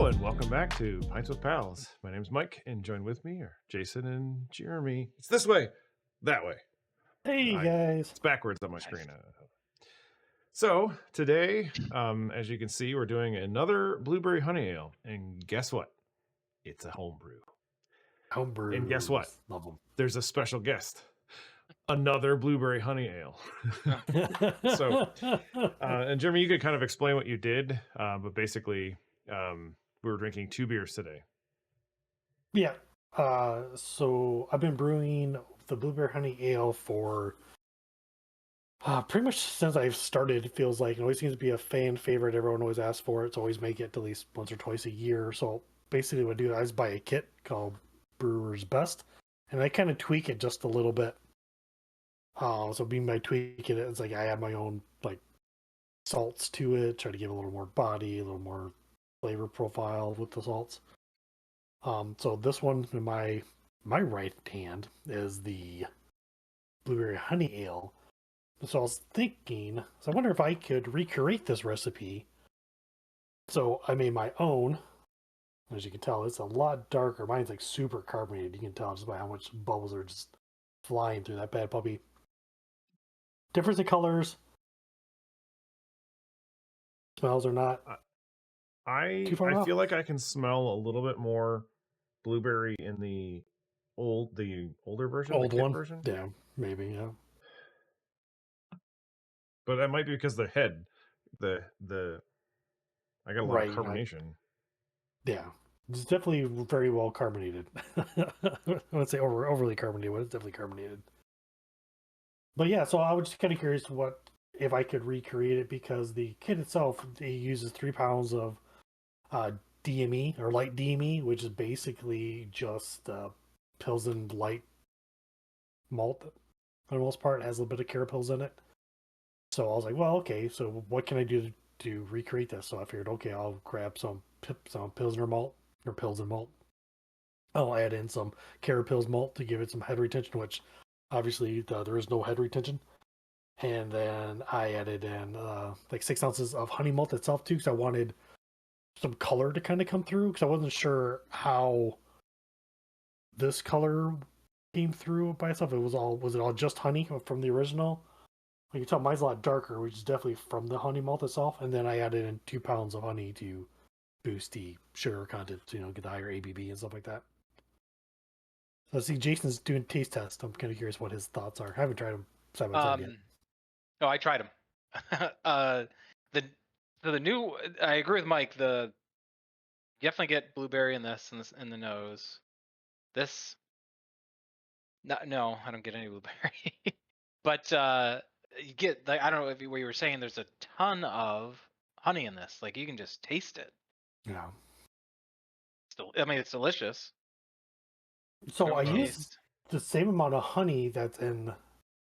Hello and welcome back to Pints with Pals. My name's Mike, and join with me are Jason and Jeremy. It's this way, that way. Hey guys. It's backwards on my screen. So today, as you can see, we're doing another blueberry honey ale, and guess what? It's a homebrew. Homebrews. And guess what? Love them. There's a special guest. Another blueberry honey ale. And Jeremy, you could kind of explain what you did, but basically, we were drinking 2 beers today. Yeah. So I've been brewing the blueberry honey ale for pretty much since I've started. It feels like it always seems to be a fan favorite. Everyone always asks for it. So always make it at least once or twice a year. So basically what I do, I just buy a kit called Brewer's Best, and I kind of tweak it just a little bit. So being by tweaking it, it's like I add my own like salts to it, try to give it a little more body, a little more flavor profile with the salts. So this one in my right hand is the blueberry honey ale. So I was thinking, so I wonder if I could recreate this recipe. So I made my own. As you can tell, it's a lot darker. Mine's like super carbonated. You can tell just by how much bubbles are just flying through that bad puppy. Difference in colors. Smells are not I too far off. feel like I can smell a little bit more blueberry in the older version, Old the kit one. version. Yeah, maybe, yeah. But that might be because the head, the I got a lot of Right. carbonation. Yeah. It's definitely very well carbonated. I would say overly carbonated, but it's definitely carbonated. But yeah, so I was just kind of curious what if I could recreate it, because the kit itself, it uses 3 pounds of DME or light DME, which is basically just Pilsen light malt. For the most part, it has a little bit of carapils in it. So I was like, well, okay, so what can I do to recreate this? So I figured, okay, I'll grab some Pilsner malt or Pilsen malt. I'll add in some carapils malt to give it some head retention, which obviously there is no head retention. And then I added in like 6 ounces of honey malt itself too, because I wanted some color to kind of come through, because I wasn't sure how this color came through by itself. Was it all just honey from the original? You can tell mine's a lot darker, which is definitely from the honey malt itself. And then I added in 2 pounds of honey to boost the sugar content, to get the higher ABV and stuff like that. So I see Jason's doing taste test. I'm kind of curious what his thoughts are. I haven't tried them side by side yet. No, I tried them. The new, I agree with Mike. You definitely get blueberry in this in the nose. This, no, I don't get any blueberry. But you get, like, I don't know if what you were saying. There's a ton of honey in this. Like, you can just taste it. Yeah. Still, I mean, it's delicious. So I used the same amount of honey that's in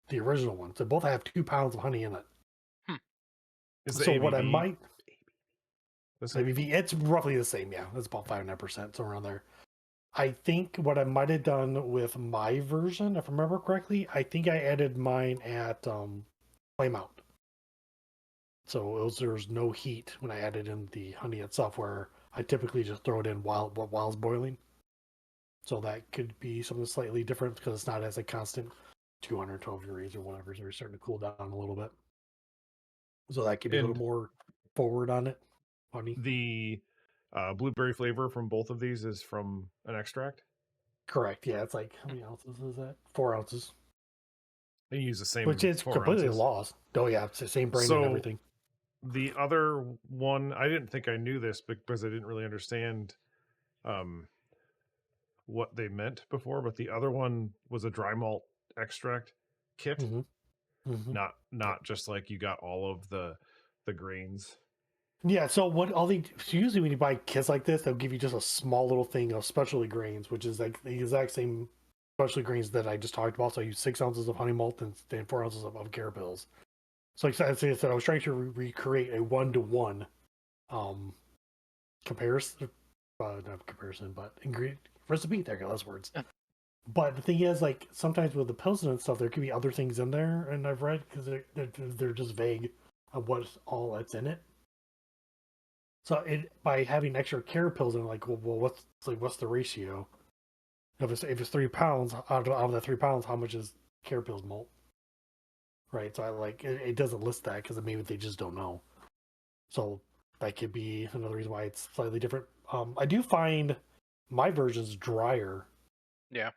the original one. So both have 2 pounds of honey in it. So ABV, what I might, ABV, it's roughly the same. Yeah, it's about 5.5%, so around there. I think what I might have done with my version, if I remember correctly, I think I added mine at flame out. So there's no heat when I added in the honey itself, where I typically just throw it in while it's boiling. So that could be something slightly different, because it's not as a constant 212 degrees or whatever. So we're starting to cool down a little bit. So that could be a little more forward on it. Honey. The blueberry flavor from both of these is from an extract? Correct. Yeah, it's like, how many ounces is that? 4 ounces. They use the same, which is 4 completely ounces. lost. Oh yeah, it's the same brand and everything. The other one, I didn't think I knew this because I didn't really understand what they meant before, but the other one was a dry malt extract kit. Not just like you got all of the grains. Yeah, so usually when you buy kits like this, they'll give you just a small little thing of specialty grains, which is like the exact same specialty grains that I just talked about. So I use 6 ounces of honey malt and 4 ounces of carapils. So like I said, I was trying to recreate a 1-to-1 comparison, not comparison, but ingredient recipe. There you go, those words. But the thing is, like, sometimes with the Pilsen and stuff, there could be other things in there, and I've read, because they're just vague of what all that's in it. So by having extra care pills, and like, well, what's the ratio? If it's 3 pounds, out of that 3 pounds, how much is care pills malt? Right. So it doesn't list that because maybe they just don't know. So that could be another reason why it's slightly different. I do find my version's drier. Yeah.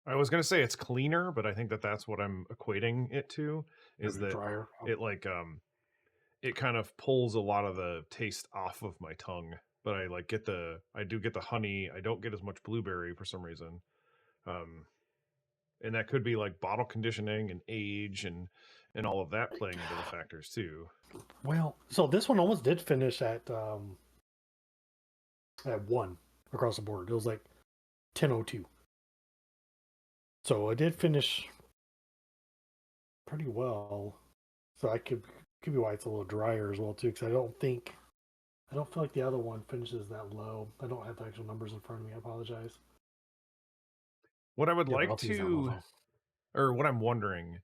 I was gonna say it's cleaner, but I think that's what I'm equating it to. Is Maybe that drier. it like it kind of pulls a lot of the taste off of my tongue, but I do get the honey. I don't get as much blueberry for some reason. And that could be like bottle conditioning and age and all of that playing into the factors too. Well, so this one almost did finish at 1 across the board. It was like 10:02. So it did finish pretty well. So I could be why it's a little drier as well too, because I don't feel like the other one finishes that low. I don't have the actual numbers in front of me. I apologize. What I would Yeah, but like I'll use that one to, though. or what I'm wondering,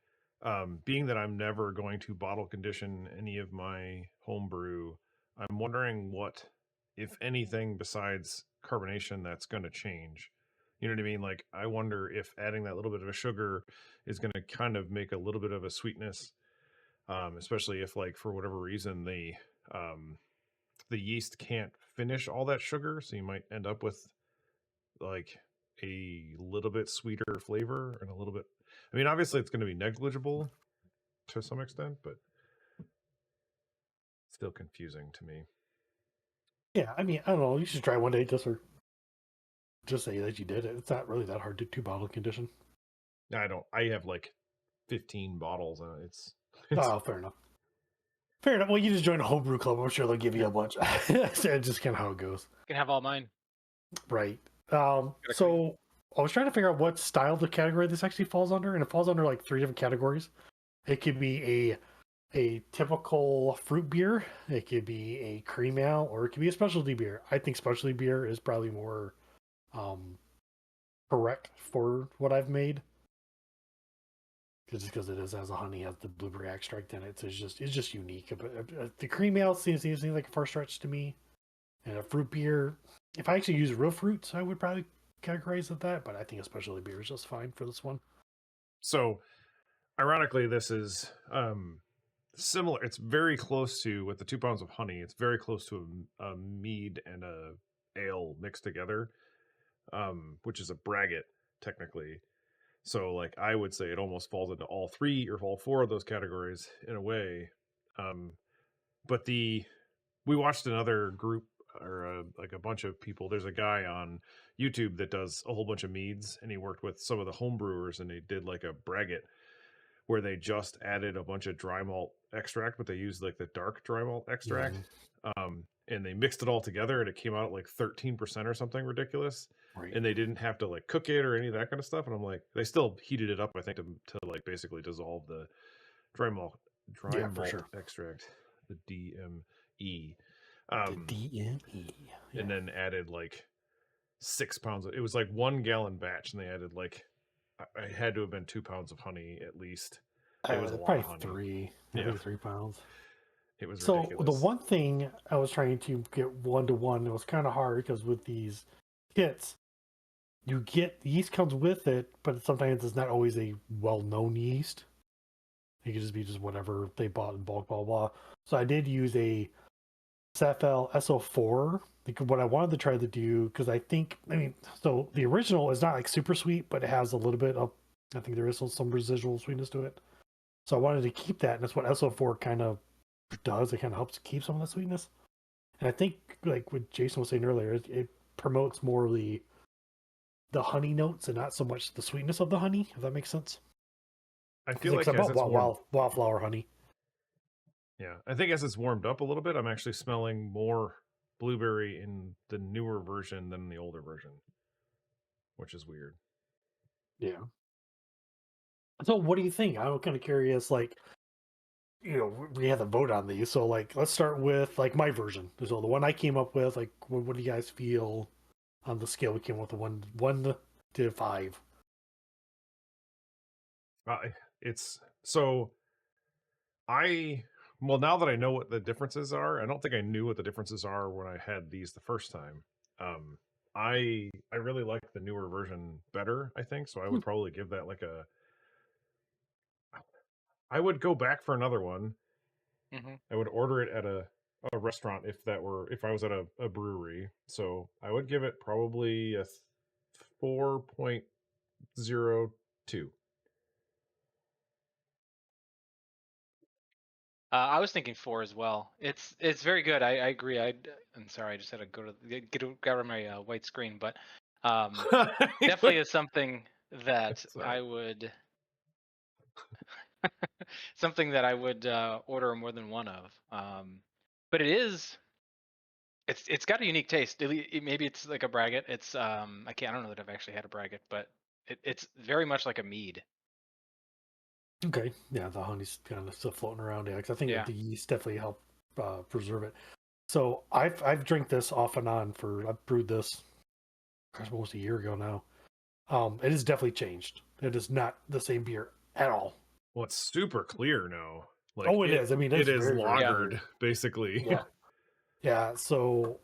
being that I'm never going to bottle condition any of my homebrew, I'm wondering what, if anything, besides carbonation, that's going to change. You know what I mean? Like, I wonder if adding that little bit of a sugar is going to kind of make a little bit of a sweetness, especially if, like, for whatever reason, the yeast can't finish all that sugar, so you might end up with like a little bit sweeter flavor and a little bit. I mean, obviously, it's going to be negligible to some extent, but still confusing to me. Yeah, I mean, I don't know. You should try one day just say that you did it. It's not really that hard to bottle condition. I don't. I have like 15 bottles, and it's Oh, fair enough. Fair enough. Well, you just join a homebrew club. I'm sure they'll give you a bunch. It's just kind of how it goes. You can have all mine. Right. Gotta So I was trying to figure out what style the category this actually falls under, and it falls under like 3 different categories. It could be a typical fruit beer, it could be a cream ale, or it could be a specialty beer. I think specialty beer is probably more correct for what I've made. Just because it has a honey, has the blueberry extract in it, so it's just unique. But the cream ale seems like a far stretch to me, and a fruit beer. If I actually use real fruits, I would probably categorize it that. But I think a specialty beer is just fine for this one. so. Ironically, this is similar. It's very close to, with the 2 pounds of honey. It's very close to a mead and a ale mixed together, which is a braggot technically. So, like, I would say it almost falls into all 3 or all 4 of those categories in a way. But we watched another group or like a bunch of people. There's a guy on YouTube that does a whole bunch of meads, and he worked with some of the home brewers, and they did like a braggot where they just added a bunch of dry malt extract, but they used like the dark dry malt extract. And they mixed it all together, and it came out at like 13% or something ridiculous. Right. And they didn't have to like cook it or any of that kind of stuff. And I'm like, they still heated it up, I think, to like basically dissolve the dry malt For sure. extract, the DME. The DME. Yeah. And then added like 6 pounds. It was like 1 gallon batch, and they added like, I had to have been 2 pounds of honey at least. It was a lot probably of honey. 3. I think 3 pounds. It was So ridiculous. the one thing I was trying to get 1-to-1, it was kind of hard because with these kits, you get the yeast comes with it, but sometimes it's not always a well-known yeast. It could just be just whatever they bought in bulk, blah blah. So I did use a SFL SO4. Because what I wanted to try to do, because I mean, so the original is not like super sweet, but it has a little bit of, I think there is some residual sweetness to it. So I wanted to keep that, and that's what SO4 kind of does. It kind of helps keep some of that sweetness. And I think, like what Jason was saying earlier, it promotes more of the honey notes and not so much the sweetness of the honey, if that makes sense. I feel like as about it's wildflower honey. Yeah, I think as it's warmed up a little bit, I'm actually smelling more blueberry in the newer version than the older version, which is weird. Yeah. So what do you think? I'm kind of curious, like, we had to vote on these. So, like, let's start with, like, my version. So the one I came up with, like, what do you guys feel on the scale we came up with, one to 5? It's so I Well, now that I know what the differences are, I don't think I knew what the differences are when I had these the first time. I really like the newer version better, I think, so I would probably give that like a I would go back for another one. Mm-hmm. I would order it at a restaurant if I was at a brewery. So I would give it probably a 4.02. I was thinking 4 as well. It's very good. I agree. I'm sorry. I just had to go to get out of my white screen, but definitely is something that It's all I right. would order more than one of. But it's got a unique taste. Maybe it's like a braggot. I don't know that I've actually had a braggot, but it's very much like a mead. Okay, yeah, the honey's kind of still floating around. Yeah, 'cause I think that Yeah. the yeast definitely help preserve it. So I've drank this off and on I've brewed this, gosh, almost a year ago now. It has definitely changed. It is not the same beer at all. Well, it's super clear now. Like Oh, it is. I mean, it it's is very, very Yeah. lagered, clear. basically. Yeah, yeah. So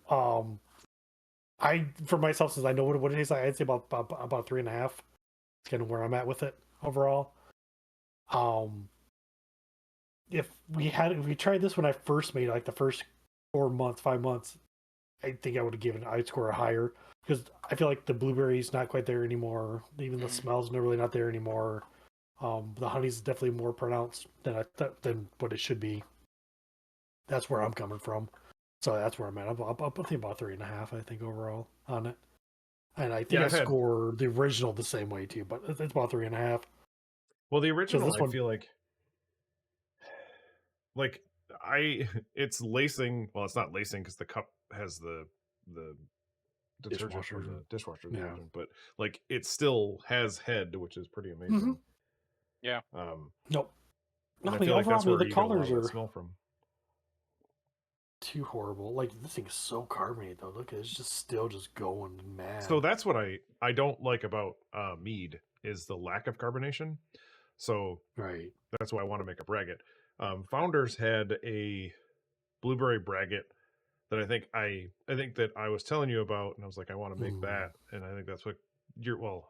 I for myself, since I know what it is, I'd say about 3.5. It's kind of where I'm at with it overall. Um, if we tried this when I first made it, like the first 4 months, 5 months, I think I would have given I'd score higher because I feel like the blueberry's not quite there anymore. Even the Mhm. smell's not really not there anymore. The honey's definitely more pronounced than what it should be. That's where I'm coming from. So that's where I'm at. I'm thinking about 3.5. I think overall on it, and I think Yeah, I I've had score the original the same way too, but it's about 3.5 well the because original this I one. feel like I it's lacing. Well, it's not lacing because the cup has the detergent Dishwasher. from the dishwasher Yeah. detergent, but like it still has head, which is pretty Mm-hmm. amazing. Yeah. Nope. And I I mean, feel like overall, that's I mean, where the you get a lot colors of that are smell from. too horrible. Like this thing is so carbonated though. Look, it's just still just going So mad. that's what I don't like about mead is the lack of carbonation. So Right. that's why I want to make a braggot. Founders had a blueberry braggot that I think that I was telling you about, and I was like, I want to make Mm. that, and I think that's what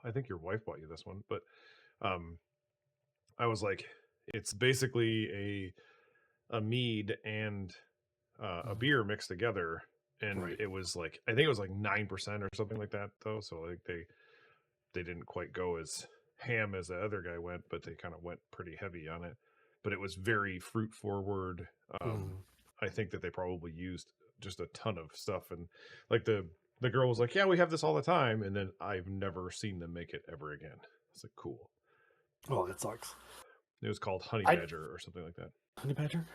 I think your wife bought you this one, but um, I was like, it's basically a mead and a beer mixed together, and Right. it was like I think it was like 9% or something like that though, so like they didn't quite go as ham as the other guy went, but they kind of went pretty heavy on it. But it was very fruit forward. Mm. I think that they probably used just a ton of stuff, and like the girl was like, "Yeah, we have this all the time," and then I've never seen them make it ever again. It's like cool. Oh, that sucks. It was called Honey I Badger or something like that. honey badger.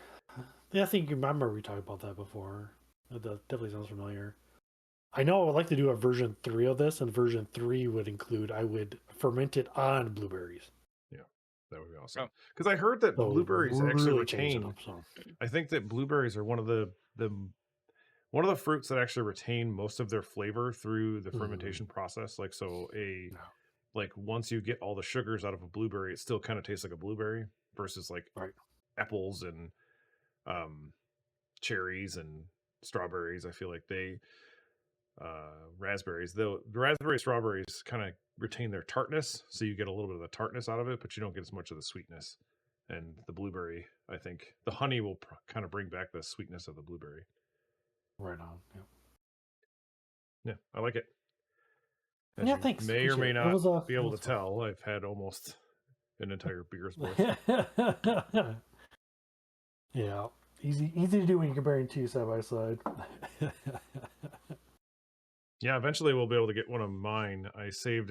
Yeah, I think you remember we talked about that before. That definitely sounds familiar. I know I would like to do a version 3 of this, and version 3 would include I would ferment it on blueberries. Yeah, that would be awesome. Oh. Because I heard that So blueberries actually really change it retain. up. So I think that blueberries are one of the fruits that actually retain most of their flavor through the fermentation process. Like so, no. like once you get all the sugars out of a blueberry, it still kind of tastes like a blueberry versus like Right. apples and um, cherries and strawberries. I feel like they raspberries though the raspberry strawberries kind of retain their tartness, so you get a little bit of the tartness out of it, but you don't get as much of the sweetness. And the blueberry, I think the honey will kind of bring back the sweetness of the blueberry. Right on. Yeah. Yeah, I like it. As Yeah. you Thanks. may or Appreciate may it. It not was a. be It able was to fun. tell, I've had almost an entire beer's worth. Yeah, easy to do when you're comparing two side by side. Yeah, eventually we'll be able to get one of mine. I saved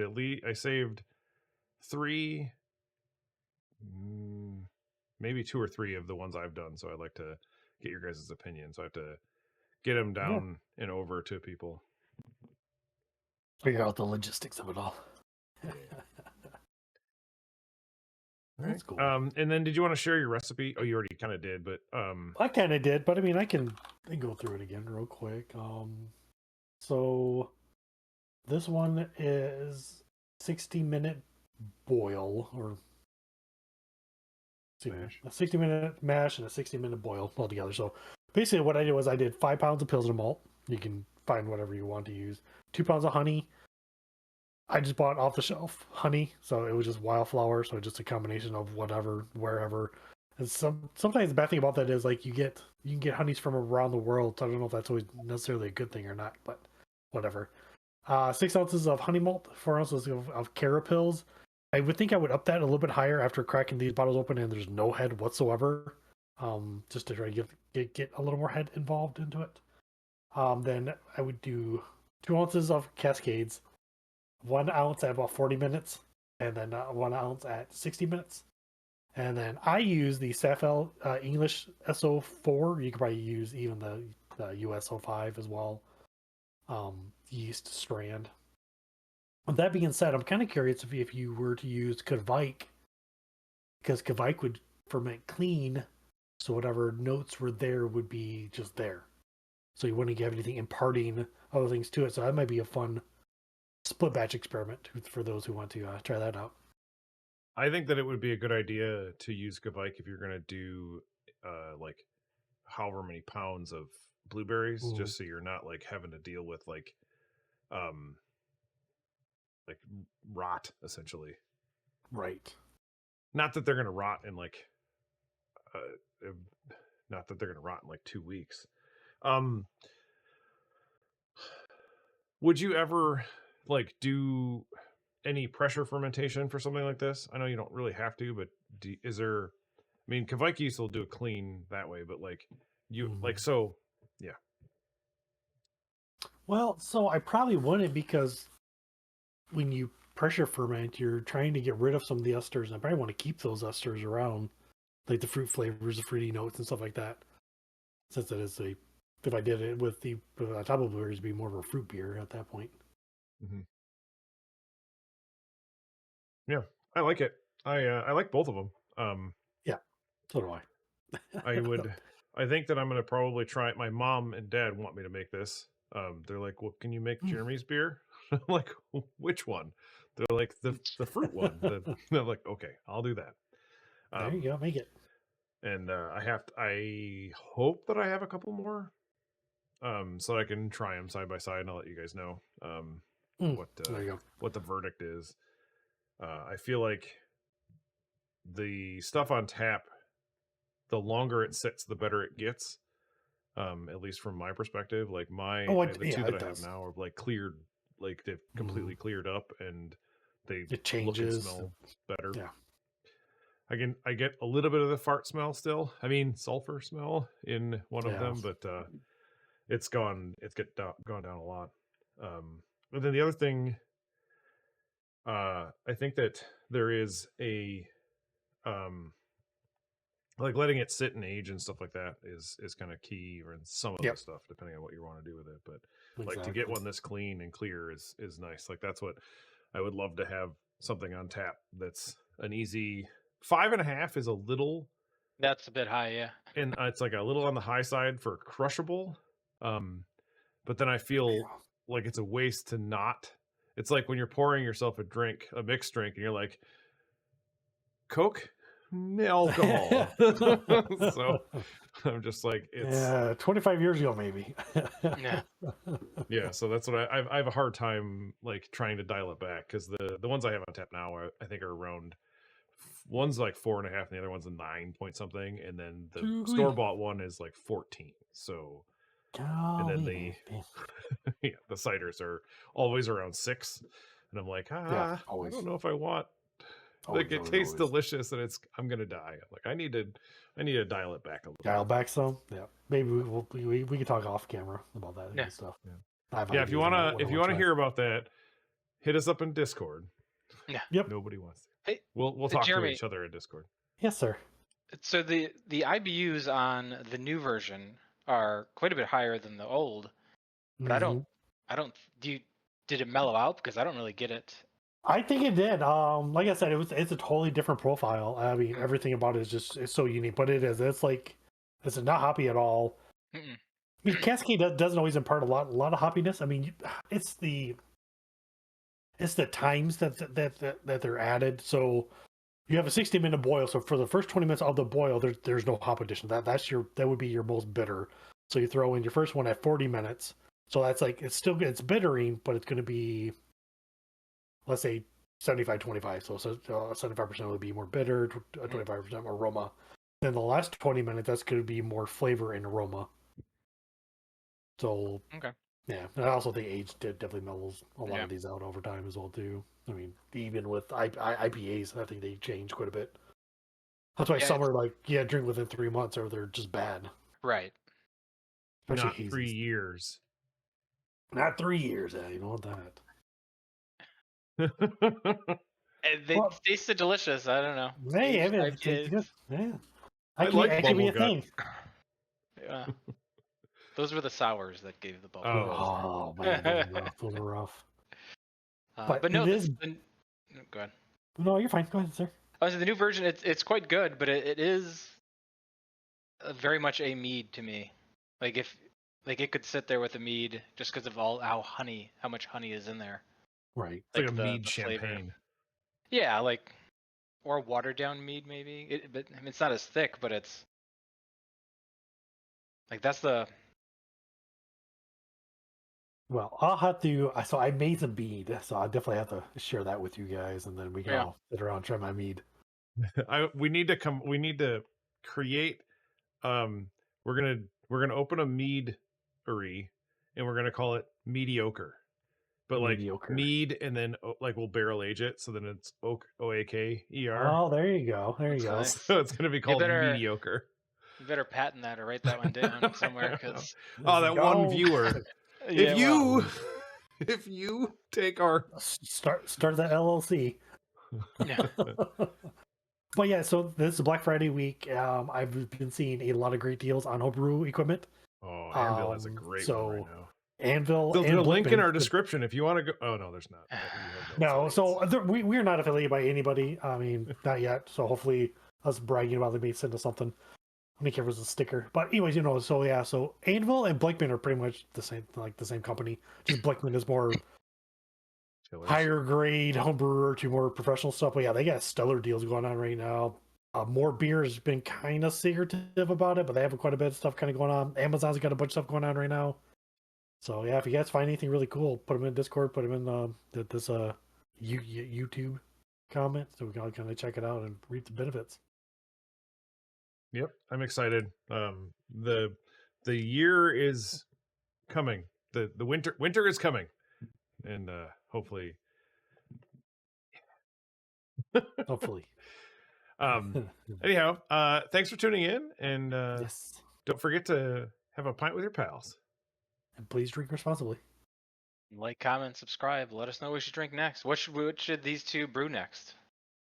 three, maybe two or three of the ones I've done. So I'd like to get your guys' opinion. So I have to get them Yeah, down and over to people. figure out the logistics of it all. Yeah. All right. That's cool. And then did you want to share your recipe? Oh, you already kind of did, but I kind of did, but I mean, I can go through it again real quick. So this one is 60-minute boil, or mash. A 60-minute mash and a 60-minute boil altogether. So basically, what I did was I did 5 pounds of Pilsner malt. You can find whatever you want to use. 2 pounds of honey. I just bought off the shelf honey, so it was just wildflower. So just a combination of whatever, wherever. And sometimes the bad thing about that is like you can get honeys from around the world. So I don't know if that's always necessarily a good thing or not, but whatever. 6 ounces of honey malt, 4 ounces of carapils. I would think I would up that a little bit higher after cracking these bottles open and there's no head whatsoever. Just to try to get a little more head involved into it. Then I would do 2 ounces of Cascades, 1 ounce at about 40 minutes, and then 1 ounce at 60 minutes. And then I use the Safel English SO4. You could probably use even the US 05 as well. Yeast strand. With that being said, I'm kind of curious if you were to use Kvike, because Kvike would ferment clean, so whatever notes were there would be just there. So you wouldn't have anything imparting other things to it. So that might be a fun split batch experiment for those who want to try that out. I think that it would be a good idea to use Kvike if you're going to do like however many pounds of blueberries, just so you're not like having to deal with like rot essentially. Right. Not that they're going to rot in like not that they're going to rot in like 2 weeks. Would you ever like do any pressure fermentation for something like this? I know you don't really have to, but is there? I mean, Kvike will do it clean that way, but like you like so, yeah. Well, so I probably wouldn't, because when you pressure ferment, you're trying to get rid of some of the esters, and I probably want to keep those esters around, like the fruit flavors, the fruity notes, and stuff like that. Since it is if I did it with the top of blueberries, it'd be more of a fruit beer at that point. Mm-hmm. Yeah, I like it. I like both of them. Yeah, so do I. I think that I'm going to probably try it. My mom and dad want me to make this. They're like, well, can you make Jeremy's beer? I'm like, which one? They're like, the fruit one. They're like, okay, I'll do that. There you go, make it. And I hope that I have a couple more, so I can try them side by side, and I'll let you guys know what the verdict is. I feel like the stuff on tap, the longer it sits, the better it gets. At least from my perspective, like the two that I have now are like cleared, like they've completely cleared up, and it changes, look and smell better. Yeah, I get a little bit of the fart smell still. I mean, sulfur smell in one of them, but it's gone. It's gone down a lot. But then the other thing, I think that there is a like letting it sit and age and stuff like that is kind of key, or in some of the stuff, depending on what you want to do with it. But like to get one this clean and clear is nice. Like that's what I would love to have, something on tap that's an easy 5.5 is a little. That's a bit high, yeah. And it's like a little on the high side for crushable. But then I feel like it's a waste to not. It's like when you're pouring yourself a mixed drink, and you're like, Coke, alcohol. So I'm just like, it's 25 years ago maybe. Yeah. So that's what I have a hard time like trying to dial it back, because the ones I have on tap now I think are around, one's like 4.5 and the other one's a 9 point something, and then the store bought one is like 14. So and then the ciders are always around 6, and I'm like, I don't know if I want. Like it tastes delicious, and I'm gonna die. I'm like, I need to dial it back a little. Dial back some, yeah. Maybe we can talk off camera about that and stuff. Yeah, if you wanna hear about that, hit us up in Discord. Yeah. Yep. Nobody wants to. Hey, we'll talk Jeremy, to each other in Discord. Yes, sir. So the IBUs on the new version are quite a bit higher than the old, but I don't. Did it mellow out? Because I don't really get it. I think it did. Like I said, it's a totally different profile. I mean, everything about it is so unique, but it is. It's like it's not hoppy at all. I mean, Cascade doesn't always impart a lot of hoppiness. I mean, it's the times that they're added. So You have a 60-minute boil, so for the first 20 minutes of the boil, there's no hop addition. That would be your most bitter. So you throw in your first one at 40 minutes. So that's like it's bittering, but it's going to be, let's say 75-25. So 75% would be more bitter, 25% more aroma. Then the last 20 minutes, that's going to be more flavor and aroma. So Okay. yeah, and I also think age definitely mellows a lot Yeah. of these out over time as well too. I mean, even with IPAs, I think they change quite a bit. That's why Yeah, some are like, drink within 3 months or they're just bad. Right. Especially Not 3 hazies. years. Not 3 years, you know that. And they Well, tasted delicious. I don't know. hey, Aged it's IPAs. good. Yeah. I That like can be a bubble gut. thing. Yeah. Those were the sours that gave the bubble. Oh. Oh man, those are rough. But no, it is. Go ahead. No, you're fine. Go ahead, sir. The new version, it's quite good, but it is very much a mead to me. Like it could sit there with a mead just because of how much honey is in there. Right. It's like a the mead flavor. champagne. Yeah, like or a watered down mead maybe. But I mean, it's not as thick, but it's like that's the. Well, I'll have to. So I made some mead, so I definitely have to share that with you guys, and then we can all sit around and try my mead. We need to create. We're gonna open a meadery, and we're gonna call it mediocre. But like Mediocre. mead, and then like we'll barrel age it, so then it's OAKER. Oh, there you go. There you That's go. nice. So it's gonna be called mediocre. You better patent that or write that one down somewhere, because. Oh, that one viewer. Yeah, If you take our start that LLC. Yeah. But yeah, so this is Black Friday week. I've been seeing a lot of great deals on homebrew equipment. Oh, Anvil has a great one right now. Anvil. There's a link in Blickman, our description if you want to go. Oh no, there's not. No, so we're not affiliated by anybody. I mean, not yet. So hopefully, us bragging about them may send us something. Let me give us a sticker. But anyways, so yeah, so Anvil and Blickman are pretty much the same company. Just Blickman is more higher grade homebrewer to more professional stuff. But yeah, they got stellar deals going on right now. More beer has been kind of secretive about it, but they have quite a bit of stuff kind of going on. Amazon's got a bunch of stuff going on right now. So yeah, if you guys find anything really cool, put them in Discord, put them in this YouTube comment, so we can all kind of check it out and reap the benefits. Yep, I'm excited. The year is coming. The winter is coming, and hopefully. Hopefully. Anyhow, thanks for tuning in, and yes, don't forget to have a pint with your pals. and please drink responsibly. Like, comment, subscribe. Let us know what we should drink next. What should these two brew next?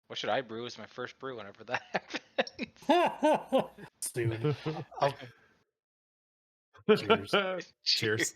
What should I brew as my first brew whenever that happens? Soon. Cheers. Cheers.